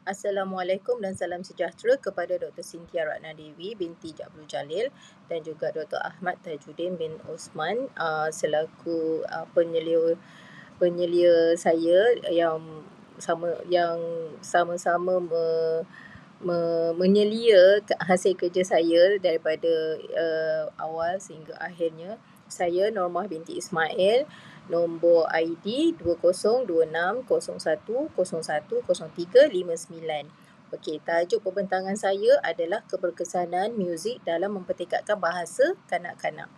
Assalamualaikum dan salam sejahtera kepada Dr. Cynthia Ratna Dewi binti Jabrul Jalil dan juga Dr. Ahmad Tajuddin bin Osman selaku penyelia saya yang sama-sama menyelia hasil kerja saya daripada awal sehingga akhirnya. Saya Normah binti Ismail, nombor ID 202601010359. Okey, tajuk pembentangan saya adalah keberkesanan muzik dalam mempertekadkan bahasa kanak-kanak.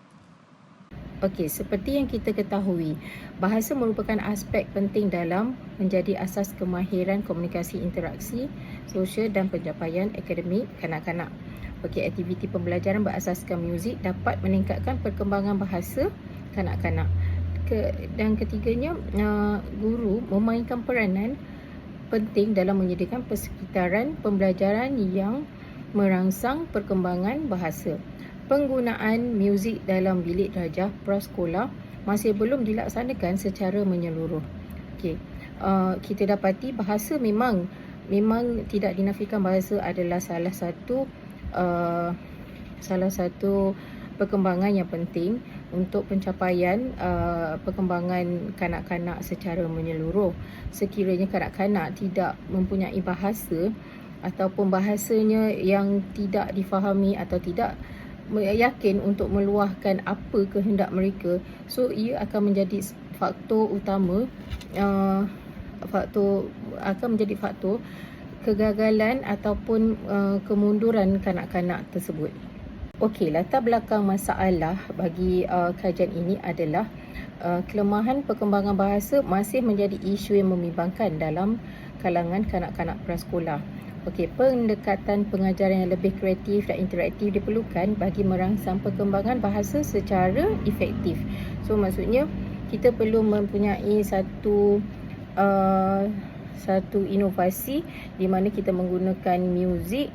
Okey, seperti yang kita ketahui, bahasa merupakan aspek penting dalam menjadi asas kemahiran komunikasi interaksi, sosial dan pencapaian akademik kanak-kanak. Okey, aktiviti pembelajaran berasaskan muzik dapat meningkatkan perkembangan bahasa kanak-kanak. Dan ketiganya, guru memainkan peranan penting dalam menyediakan persekitaran pembelajaran yang merangsang perkembangan bahasa. Penggunaan muzik dalam bilik darjah prasekolah masih belum dilaksanakan secara menyeluruh. Okey, kita dapati bahasa memang tidak dinafikan, bahasa adalah salah satu perkembangan yang penting untuk pencapaian perkembangan kanak-kanak secara menyeluruh. Sekiranya kanak-kanak tidak mempunyai bahasa ataupun bahasanya yang tidak difahami atau tidak yakin untuk meluahkan apa kehendak mereka, so ia akan menjadi faktor utama, faktor kegagalan ataupun kemunduran kanak-kanak tersebut. Okey, latar belakang masalah bagi kajian ini adalah kelemahan perkembangan bahasa masih menjadi isu yang membimbangkan dalam kalangan kanak-kanak prasekolah. Okey, pendekatan pengajaran yang lebih kreatif dan interaktif diperlukan bagi merangsang perkembangan bahasa secara efektif. So maksudnya kita perlu mempunyai satu inovasi di mana kita menggunakan muzik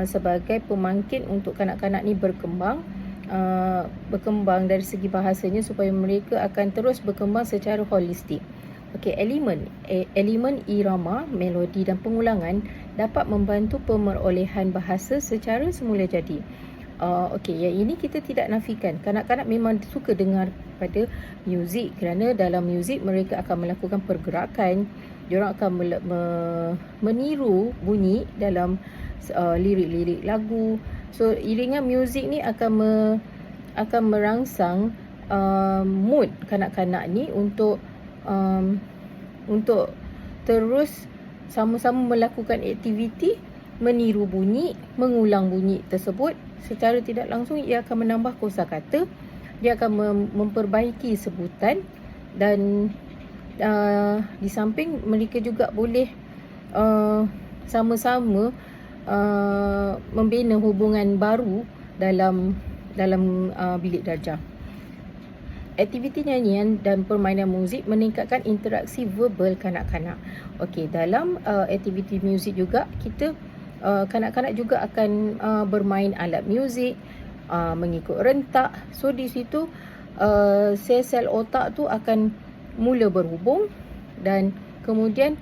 sebagai pemangkit untuk kanak-kanak ni berkembang dari segi bahasanya supaya mereka akan terus berkembang secara holistik. Okey, elemen irama, melodi dan pengulangan dapat membantu pemerolehan bahasa secara semula jadi. Okey, yang ini kita tidak nafikan. Kanak-kanak memang suka dengar pada muzik kerana dalam muzik mereka akan melakukan pergerakan, diorang akan meniru bunyi dalam lirik-lirik lagu. So iringan muzik ni akan merangsang mood kanak-kanak ni untuk terus sama-sama melakukan aktiviti meniru bunyi, mengulang bunyi tersebut. Secara tidak langsung ia akan menambah kosakata, dia akan memperbaiki sebutan dan di samping mereka juga boleh sama-sama membina hubungan baru dalam bilik darjah. Aktiviti nyanyian dan permainan muzik meningkatkan interaksi verbal kanak-kanak. Okey, dalam aktiviti muzik juga kita kanak-kanak juga akan bermain alat muzik, mengikut rentak. So di situ sel-sel otak tu akan mula berhubung dan kemudian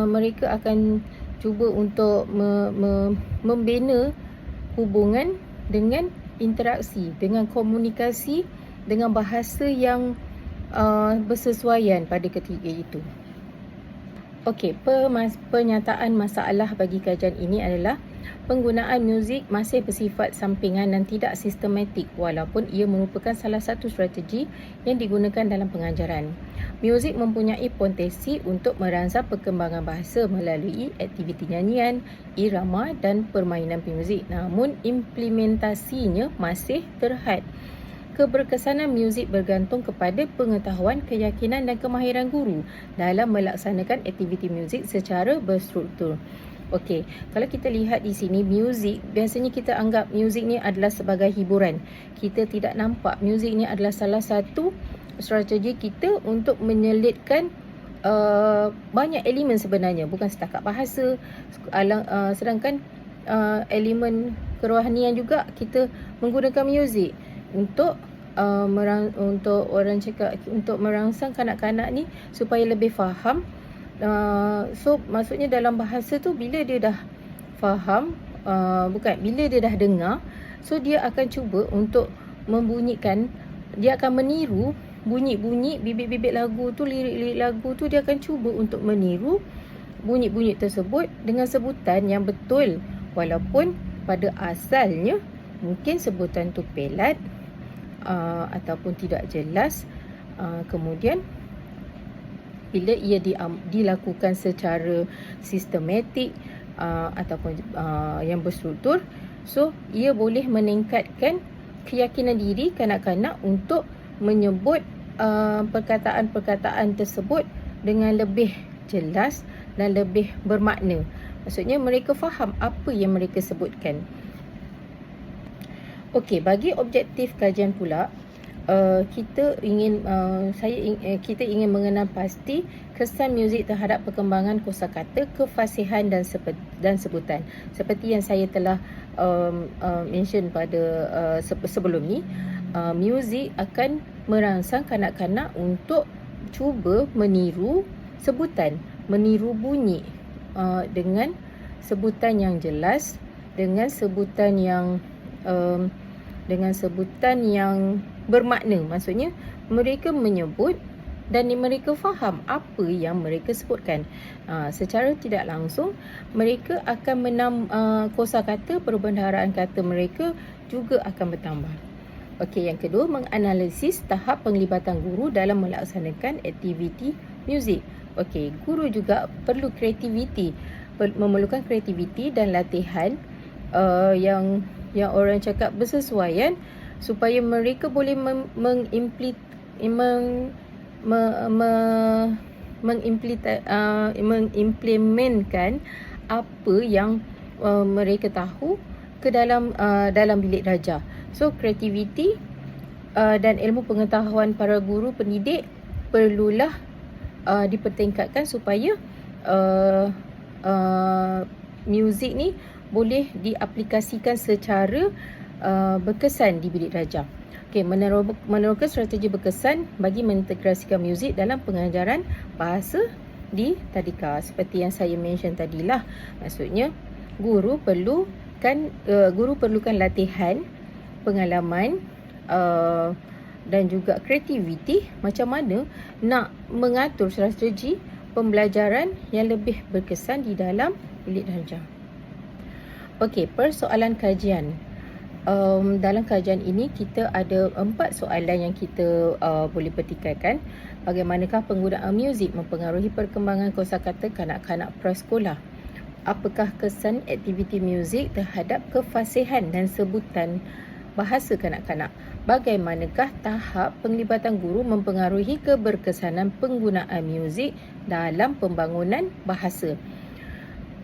mereka akan cuba untuk membina hubungan dengan interaksi, dengan komunikasi, dengan bahasa yang bersesuaian pada ketiga itu. Okey, pernyataan masalah bagi kajian ini adalah penggunaan muzik masih bersifat sampingan dan tidak sistematik walaupun ia merupakan salah satu strategi yang digunakan dalam pengajaran. Muzik mempunyai potensi untuk merangsang perkembangan bahasa melalui aktiviti nyanyian, irama dan permainan muzik. Namun implementasinya masih terhad. Keberkesanan muzik bergantung kepada pengetahuan, keyakinan dan kemahiran guru dalam melaksanakan aktiviti muzik secara berstruktur. Okey, kalau kita lihat di sini muzik, biasanya kita anggap muzik ni adalah sebagai hiburan. Kita tidak nampak muzik ni adalah salah satu strategi kita untuk menyelitkan banyak elemen sebenarnya, bukan setakat bahasa, sedangkan elemen kerohanian juga kita menggunakan muzik untuk merangsang kanak-kanak ni supaya lebih faham So maksudnya dalam bahasa tu bila dia dah faham, bila dia dah dengar, so dia akan cuba untuk membunyikan, dia akan meniru bunyi-bunyi bibit-bibit lagu tu, lirik-lirik lagu tu, dia akan cuba untuk meniru bunyi-bunyi tersebut dengan sebutan yang betul, walaupun pada asalnya mungkin sebutan tu pelat ataupun tidak jelas. Kemudian bila ia dilakukan secara sistematik ataupun yang berstruktur, so ia boleh meningkatkan keyakinan diri kanak-kanak untuk menyebut perkataan-perkataan tersebut dengan lebih jelas dan lebih bermakna. Maksudnya mereka faham apa yang mereka sebutkan. Okey, bagi objektif kajian pula, kita ingin mengenal pasti kesan muzik terhadap perkembangan kosakata, kefasihan dan sebutan. Seperti yang saya telah mention pada sebelum ni, muzik akan merangsang kanak-kanak untuk cuba meniru sebutan, meniru bunyi dengan sebutan yang jelas, dengan sebutan yang bermakna. Maksudnya mereka menyebut dan mereka faham apa yang mereka sebutkan. Secara tidak langsung mereka akan kosakata, perbendaharaan kata mereka juga akan bertambah. Okey, yang kedua, menganalisis tahap penglibatan guru dalam melaksanakan aktiviti muzik. Okey, guru juga perlu kreativiti, memerlukan kreativiti dan latihan yang orang cakap bersesuaian, supaya mereka boleh mengimplementkan apa yang mereka tahu ke dalam bilik darjah. So kreativiti dan ilmu pengetahuan para guru pendidik perlulah dipertingkatkan supaya muzik ni boleh diaplikasikan secara berkesan di bilik darjah. Okey, meneroka strategi berkesan bagi mengintegrasikan muzik dalam pengajaran bahasa di tadika. Seperti yang saya mention tadilah, maksudnya guru perlukan latihan, pengalaman dan juga kreativiti macam mana nak mengatur strategi pembelajaran yang lebih berkesan di dalam bilik darjah. Okey, persoalan kajian. Dalam kajian ini kita ada 4 soalan yang kita boleh petikaikan. Bagaimanakah penggunaan muzik mempengaruhi perkembangan kosakata kanak-kanak prasekolah? Apakah kesan aktiviti muzik terhadap kefasihan dan sebutan bahasa kanak-kanak? Bagaimanakah tahap penglibatan guru mempengaruhi keberkesanan penggunaan muzik dalam pembangunan bahasa?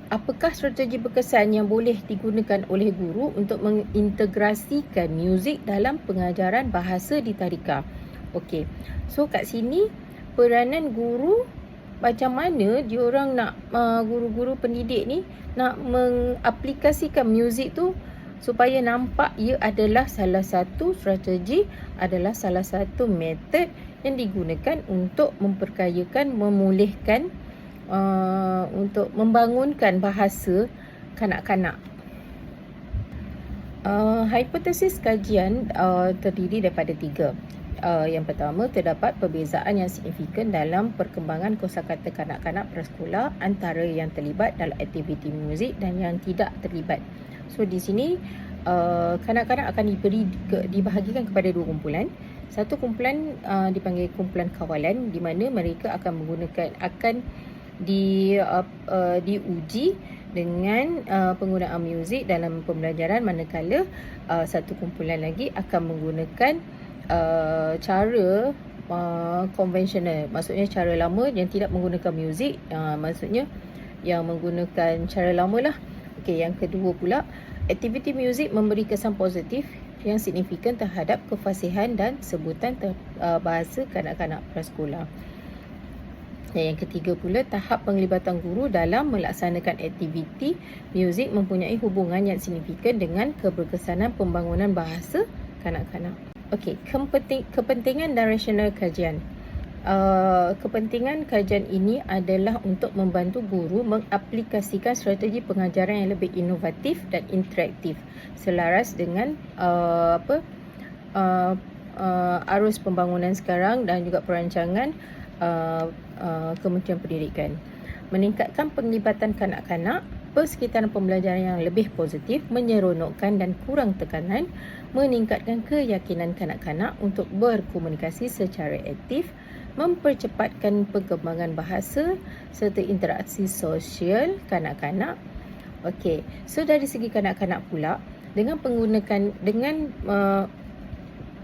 Apakah strategi berkesan yang boleh digunakan oleh guru untuk mengintegrasikan muzik dalam pengajaran bahasa di tadika? Okey, so kat sini peranan guru, macam mana diorang nak, guru-guru pendidik ni nak mengaplikasikan muzik tu supaya nampak ia adalah salah satu strategi, adalah salah satu metod yang digunakan untuk memperkayakan, memulihkan, untuk membangunkan bahasa kanak-kanak. Hipotesis kajian terdiri daripada 3. Yang pertama, terdapat perbezaan yang signifikan dalam perkembangan kosakata kanak-kanak prasekolah antara yang terlibat dalam aktiviti muzik dan yang tidak terlibat. So di sini kanak-kanak akan dibahagikan kepada 2 kumpulan. Satu kumpulan dipanggil kumpulan kawalan, di mana mereka akan diuji dengan penggunaan muzik dalam pembelajaran, manakala satu kumpulan lagi akan menggunakan cara konvensional, maksudnya cara lama yang tidak menggunakan muzik, maksudnya yang menggunakan cara lama lah. Okey, yang kedua pula, aktiviti muzik memberi kesan positif yang signifikan terhadap kefasihan dan sebutan bahasa kanak-kanak prasekolah. Dan yang ketiga pula, tahap penglibatan guru dalam melaksanakan aktiviti muzik mempunyai hubungan yang signifikan dengan keberkesanan pembangunan bahasa kanak-kanak. Okey, kepentingan dan rasional kajian. kepentingan kajian ini adalah untuk membantu guru mengaplikasikan strategi pengajaran yang lebih inovatif dan interaktif selaras dengan arus pembangunan sekarang dan juga perancangan Kementerian Pendidikan. Meningkatkan penglibatan kanak-kanak, persekitaran pembelajaran yang lebih positif, menyeronokkan dan kurang tekanan, meningkatkan keyakinan kanak-kanak untuk berkomunikasi secara aktif, mempercepatkan perkembangan bahasa serta interaksi sosial kanak-kanak. Okey, so dari segi kanak-kanak pula, dengan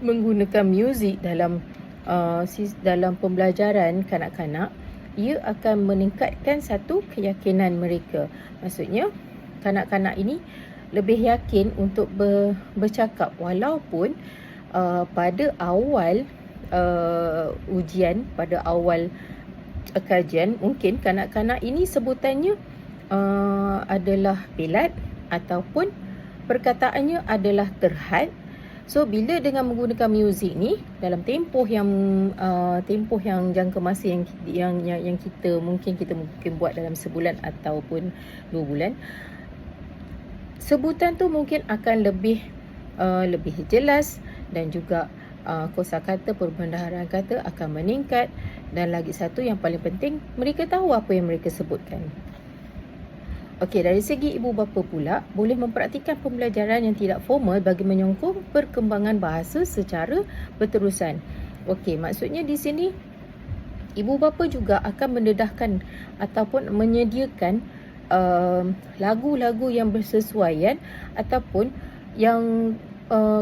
menggunakan muzik dalam pembelajaran kanak-kanak, ia akan meningkatkan satu keyakinan mereka. Maksudnya, kanak-kanak ini lebih yakin untuk bercakap walaupun pada awal ujian, pada awal kajian, mungkin kanak-kanak ini sebutannya adalah pelat ataupun perkataannya adalah terhad. So bila dengan menggunakan muzik ni dalam tempoh yang jangka masa yang kita mungkin buat dalam sebulan ataupun 2 bulan, sebutan tu mungkin akan lebih jelas dan juga kosakata, perbendaharaan kata akan meningkat, dan lagi satu yang paling penting, mereka tahu apa yang mereka sebutkan. Okey, dari segi ibu bapa pula, boleh mempraktikkan pembelajaran yang tidak formal bagi menyokong perkembangan bahasa secara berterusan. Okey, maksudnya di sini ibu bapa juga akan mendedahkan ataupun menyediakan lagu-lagu yang bersesuaian ataupun yang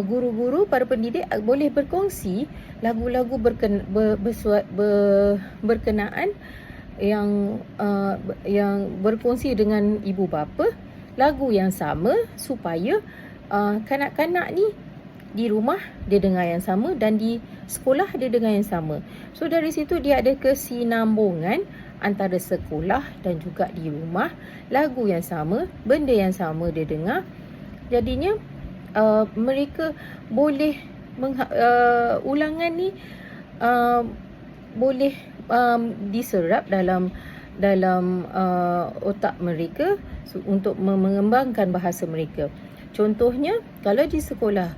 guru-guru, para pendidik boleh berkongsi lagu-lagu berkenaan yang berkongsi dengan ibu bapa lagu yang sama supaya kanak-kanak ni di rumah dia dengar yang sama dan di sekolah dia dengar yang sama. So dari situ dia ada kesinambungan antara sekolah dan juga di rumah, lagu yang sama, benda yang sama dia dengar. Jadinya mereka boleh ulangan ni boleh diserap dalam otak mereka untuk mengembangkan bahasa mereka. Contohnya, kalau di sekolah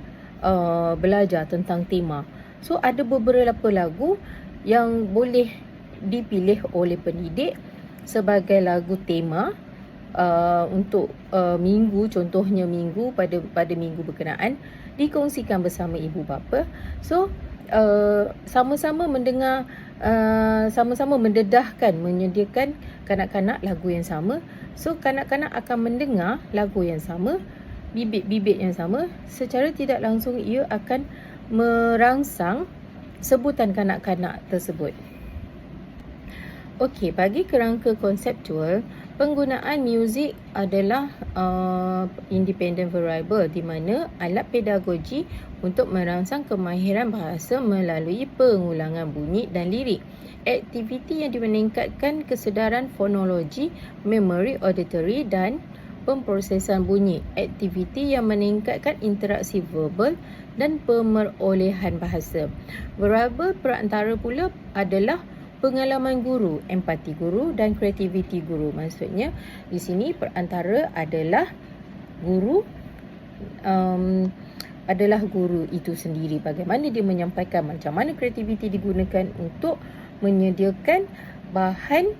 belajar tentang tema, so ada beberapa lagu yang boleh dipilih oleh pendidik sebagai lagu tema untuk minggu, contohnya minggu pada minggu berkenaan, dikongsikan bersama ibu bapa. So sama-sama mendengar, sama-sama mendedahkan, menyediakan kanak-kanak lagu yang sama. So kanak-kanak akan mendengar lagu yang sama, bibit-bibit yang sama, secara tidak langsung ia akan merangsang sebutan kanak-kanak tersebut. Okey, bagi kerangka konseptual, penggunaan muzik adalah independent variable, di mana alat pedagogi untuk merangsang kemahiran bahasa melalui pengulangan bunyi dan lirik. Aktiviti yang meningkatkan kesedaran fonologi, memori auditory dan pemprosesan bunyi. Aktiviti yang meningkatkan interaksi verbal dan pemerolehan bahasa. Variabel perantara pula adalah pengalaman guru, empati guru dan kreativiti guru. Maksudnya di sini perantara adalah guru, itu sendiri. Bagaimana dia menyampaikan, macam mana kreativiti digunakan untuk menyediakan bahan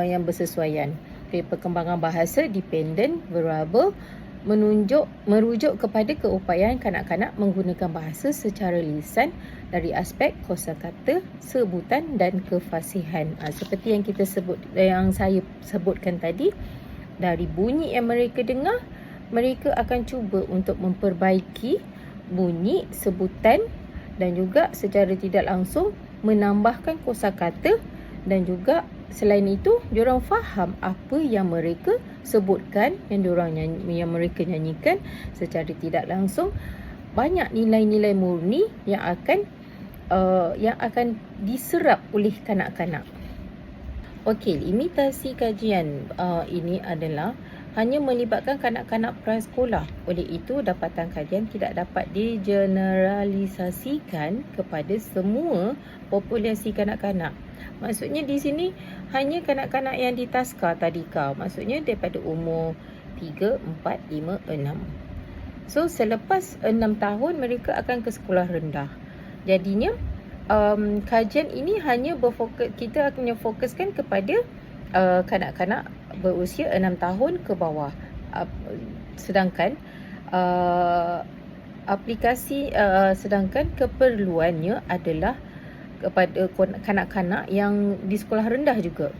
yang bersesuaian. Okay, perkembangan bahasa dependent variable merujuk kepada keupayaan kanak-kanak menggunakan bahasa secara lisan dari aspek kosakata, sebutan dan kefasihan. Seperti yang saya sebutkan tadi, dari bunyi yang mereka dengar, mereka akan cuba untuk memperbaiki bunyi, sebutan dan juga secara tidak langsung menambahkan kosakata, dan juga selain itu diorang faham apa yang mereka sebutkan, yang mereka nyanyikan. Secara tidak langsung banyak nilai-nilai murni yang akan diserap oleh kanak-kanak. Okey, imitasi kajian ini adalah hanya melibatkan kanak-kanak prasekolah. Oleh itu, dapatan kajian tidak dapat digeneralisasikan kepada semua populasi kanak-kanak. Maksudnya di sini hanya kanak-kanak yang di taska tadika. Maksudnya daripada umur 3, 4, 5, 6. So, selepas 6 tahun mereka akan ke sekolah rendah. Jadinya, kajian ini hanya kita akan fokuskan kepada kanak-kanak berusia 6 tahun ke bawah. Sedangkan sedangkan keperluannya adalah kepada kanak-kanak yang di sekolah rendah juga.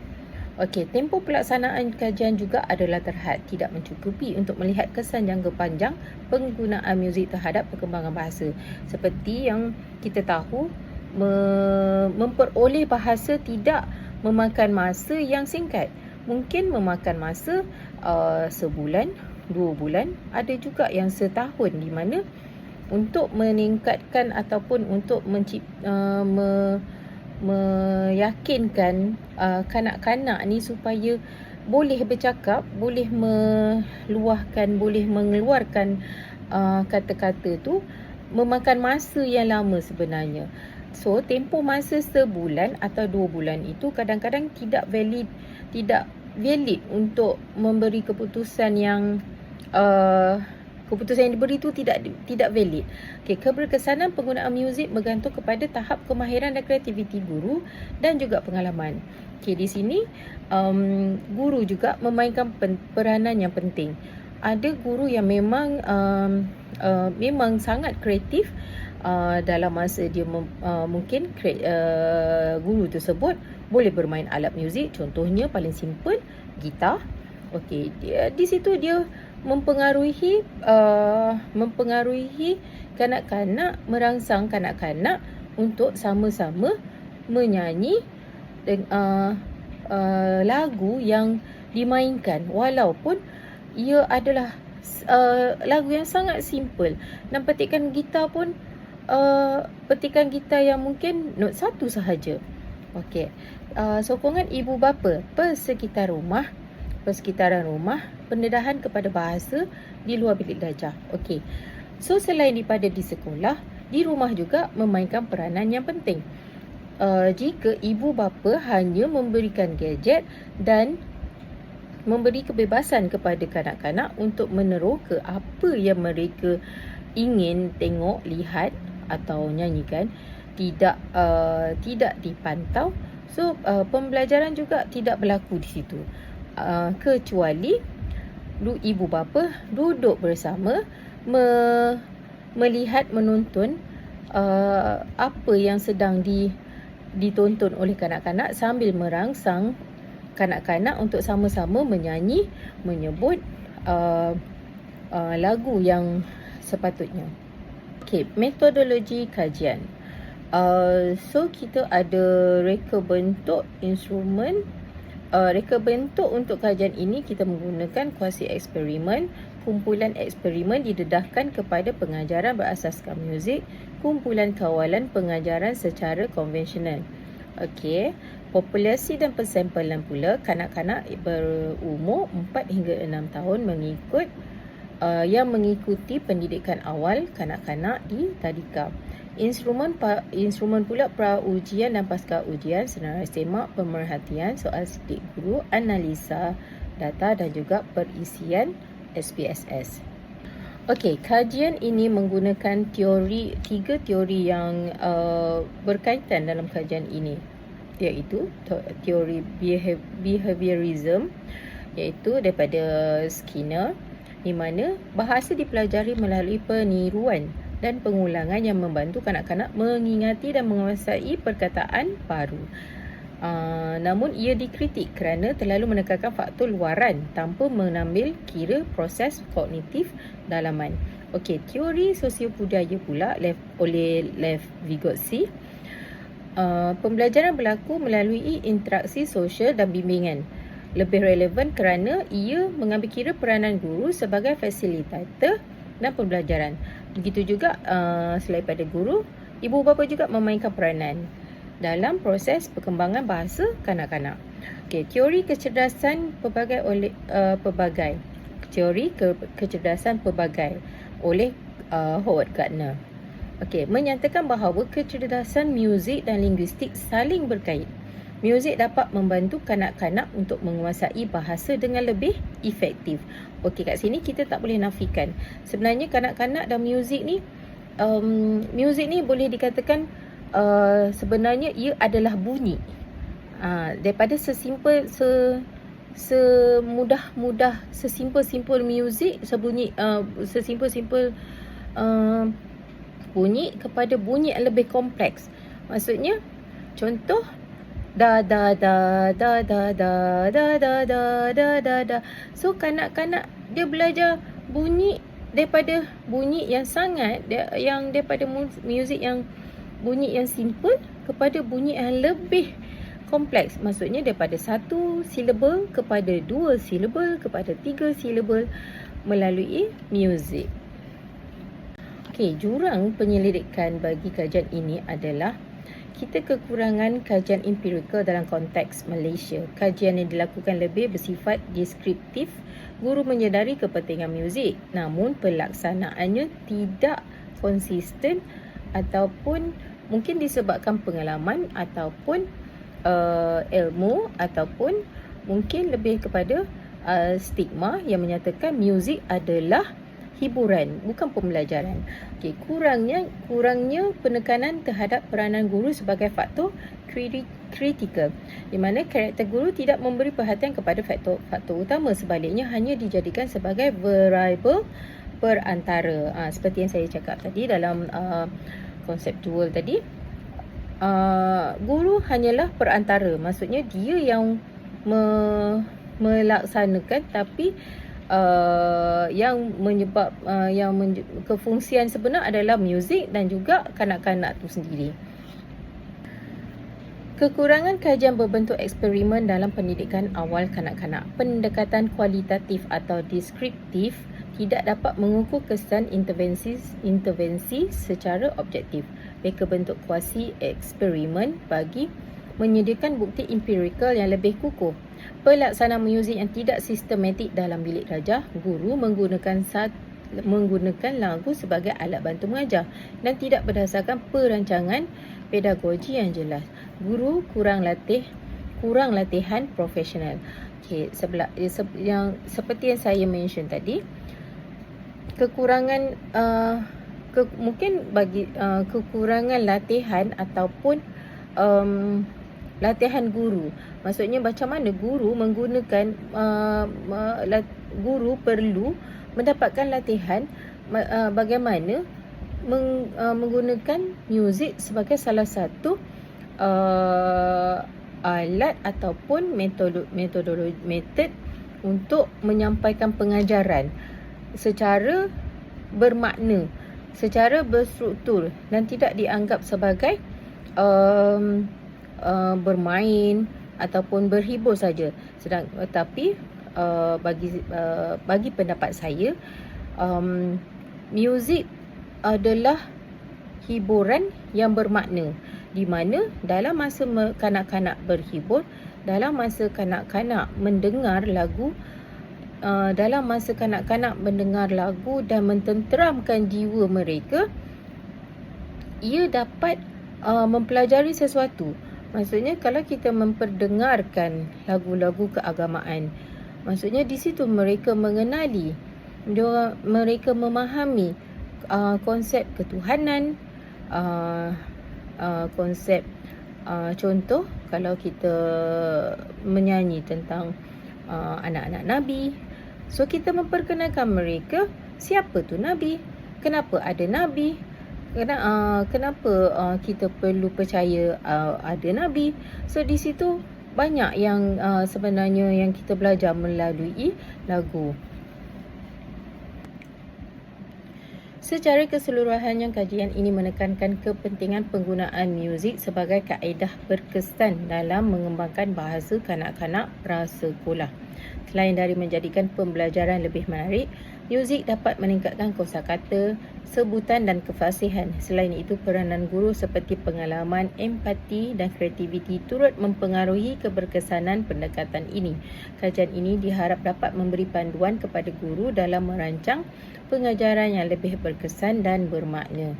Okey, tempoh pelaksanaan kajian juga adalah terhad, tidak mencukupi untuk melihat kesan jangka panjang penggunaan muzik terhadap perkembangan bahasa. Seperti yang kita tahu, memperoleh bahasa tidak memakan masa yang singkat. Mungkin memakan masa sebulan, 2 bulan, ada juga yang setahun, di mana untuk meningkatkan ataupun untuk meyakinkan kanak-kanak ni supaya boleh bercakap, boleh mengeluarkan kata-kata tu, memakan masa yang lama sebenarnya. So, tempoh masa sebulan atau 2 bulan itu kadang-kadang tidak valid untuk memberi keputusan yang diberi itu tidak valid. Okey, keberkesanan penggunaan muzik bergantung kepada tahap kemahiran dan kreativiti guru dan juga pengalaman. Okey, di sini guru juga memainkan peranan yang penting. Ada guru yang memang sangat kreatif dalam masa dia mungkin guru tersebut boleh bermain alat muzik. Contohnya paling simple, gitar. Okey, di situ dia mempengaruhi kanak-kanak, merangsang kanak-kanak untuk sama-sama menyanyi lagu yang dimainkan, walaupun ia adalah lagu yang sangat simple. Dan petikan gitar pun petikan gitar yang mungkin not 1 sahaja. Okey, sokongan ibu bapa persekitaran rumah, pendedahan kepada bahasa di luar bilik darjah. Okey. So, selain daripada di sekolah, di rumah juga memainkan peranan yang penting. Jika ibu bapa hanya memberikan gadget dan memberi kebebasan kepada kanak-kanak untuk meneroka apa yang mereka ingin tengok, lihat atau nyanyikan, tidak dipantau, so pembelajaran juga tidak berlaku di situ. Kecuali ibu bapa duduk bersama melihat, menonton apa yang sedang ditonton oleh kanak-kanak sambil merangsang kanak-kanak untuk sama-sama menyanyi, menyebut lagu yang sepatutnya. Okey, metodologi kajian. So, kita ada reka bentuk instrumen. Reka bentuk untuk kajian ini kita menggunakan kuasi eksperimen. Kumpulan eksperimen didedahkan kepada pengajaran berasaskan muzik, kumpulan kawalan pengajaran secara konvensional. Okey, populasi dan persampalan pula kanak-kanak berumur 4 hingga 6 tahun yang mengikuti pendidikan awal kanak-kanak di tadika. Instrumen pula pra-ujian dan pasca ujian, senarai semak, pemerhatian, soal sidik guru, analisa data dan juga perisian SPSS. Okey, kajian ini menggunakan tiga teori yang berkaitan dalam kajian ini, iaitu teori behaviorism, iaitu daripada Skinner, di mana bahasa dipelajari melalui peniruan dan pengulangan yang membantu kanak-kanak mengingati dan menguasai perkataan baru. Namun ia dikritik kerana terlalu menekankan faktor luaran tanpa mengambil kira proses kognitif dalaman. Okey, teori sosiobudaya pula oleh Lev Vygotsky. Pembelajaran berlaku melalui interaksi sosial dan bimbingan. Lebih relevan kerana ia mengambil kira peranan guru sebagai fasilitator dan pembelajaran. Begitu juga selain pada guru, ibu bapa juga memainkan peranan dalam proses perkembangan bahasa kanak-kanak. Okey, teori kecerdasan pelbagai teori kecerdasan pelbagai oleh Howard Gardner. Okey, menyatakan bahawa kecerdasan muzik dan linguistik saling berkait. Muzik dapat membantu kanak-kanak untuk menguasai bahasa dengan lebih efektif. Okey, kat sini kita tak boleh nafikan. Sebenarnya kanak-kanak dan muzik ni boleh dikatakan sebenarnya ia adalah bunyi. Daripada sesimpel sesimpel muzik, sesimpel bunyi kepada bunyi yang lebih kompleks. Maksudnya contoh da da da da da da da da da da da da. So kanak-kanak dia belajar bunyi daripada bunyi yang daripada muzik yang bunyi yang simple kepada bunyi yang lebih kompleks. Maksudnya daripada 1 silabel kepada 2 silabel kepada 3 silabel melalui muzik. Okey, jurang penyelidikan bagi kajian ini adalah kita kekurangan kajian empirikal dalam konteks Malaysia. Kajian yang dilakukan lebih bersifat deskriptif. Guru menyedari kepentingan muzik, namun pelaksanaannya tidak konsisten ataupun mungkin disebabkan pengalaman ataupun ilmu ataupun mungkin lebih kepada stigma yang menyatakan muzik adalah hiburan, bukan pembelajaran. Okey, kurangnya penekanan terhadap peranan guru sebagai faktor kritikal, di mana karakter guru tidak memberi perhatian kepada faktor utama, sebaliknya hanya dijadikan sebagai variable perantara. Seperti yang saya cakap tadi dalam konseptual tadi, guru hanyalah perantara, maksudnya dia yang melaksanakan, tapi kefungsian sebenar adalah muzik dan juga kanak-kanak tu sendiri. Kekurangan kajian berbentuk eksperimen dalam pendidikan awal kanak-kanak. Pendekatan kualitatif atau deskriptif tidak dapat mengukur kesan intervensi secara objektif. Mereka bentuk kuasi eksperimen bagi menyediakan bukti empirikal yang lebih kukuh. Pelaksanaan muzik yang tidak sistematik dalam bilik darjah, guru menggunakan lagu sebagai alat bantu mengajar dan tidak berdasarkan perancangan pedagogi yang jelas. Guru kurang latihan profesional. Okey, seperti yang saya mention tadi, kekurangan kekurangan latihan ataupun latihan guru. Maksudnya macam mana guru menggunakan guru perlu mendapatkan latihan bagaimana menggunakan muzik sebagai salah satu alat ataupun metod untuk menyampaikan pengajaran secara bermakna, secara berstruktur dan tidak dianggap sebagai bermain ataupun berhibur saja. Tetapi bagi pendapat saya, muzik adalah hiburan yang bermakna, di mana dalam masa kanak-kanak berhibur, dalam masa kanak-kanak mendengar lagu, dan mententeramkan jiwa mereka, ia dapat mempelajari sesuatu. Maksudnya kalau kita memperdengarkan lagu-lagu keagamaan, maksudnya di situ mereka mengenali, mereka memahami konsep ketuhanan, konsep contoh kalau kita menyanyi tentang anak-anak Nabi, so kita memperkenalkan mereka siapa tu Nabi, kenapa ada Nabi, kenapa kita perlu percaya ada Nabi. So di situ banyak yang sebenarnya yang kita belajar melalui lagu. Secara keseluruhannya, kajian ini menekankan kepentingan penggunaan muzik sebagai kaedah berkesan dalam mengembangkan bahasa kanak-kanak prasekolah. Selain dari menjadikan pembelajaran lebih menarik, Muzik dapat meningkatkan kosakata, sebutan dan kefasihan. Selain itu, peranan guru seperti pengalaman, empati dan kreativiti turut mempengaruhi keberkesanan pendekatan ini. Kajian ini diharap dapat memberi panduan kepada guru dalam merancang pengajaran yang lebih berkesan dan bermakna.